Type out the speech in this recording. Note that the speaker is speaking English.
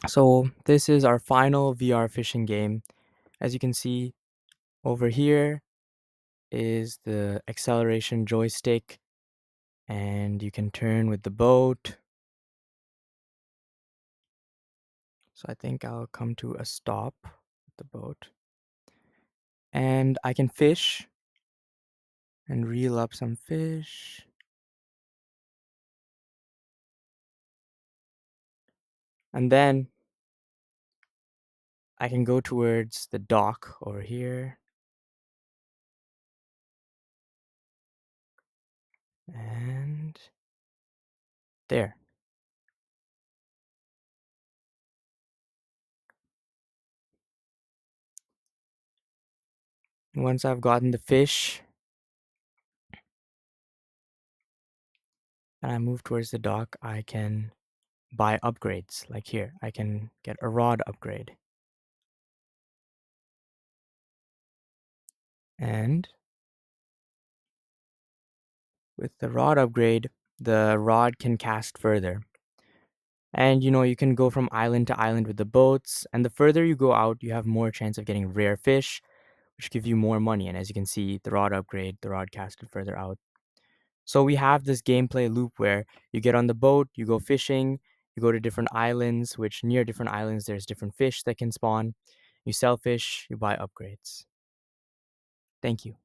So this is our final VR fishing game. As you can see over here is the acceleration joystick, and you can turn with the boat. So I think I'll come to a stop with the boat. And I can fish and reel up some fish. And then I can go towards the dock over here. And there. Once I've gotten the fish and I move towards the dock, I can buy upgrades. Like here, I can get a rod upgrade. And with the rod upgrade, the rod can cast further. And you can go from island to island with the boats. And the further you go out, you have more chance of getting rare fish, which give you more money. And as you can see, the rod upgrade, the rod casted further out. So we have this gameplay loop where you get on the boat, you go fishing, you go to different islands, which near different islands, there's different fish that can spawn. You sell fish, you buy upgrades. Thank you.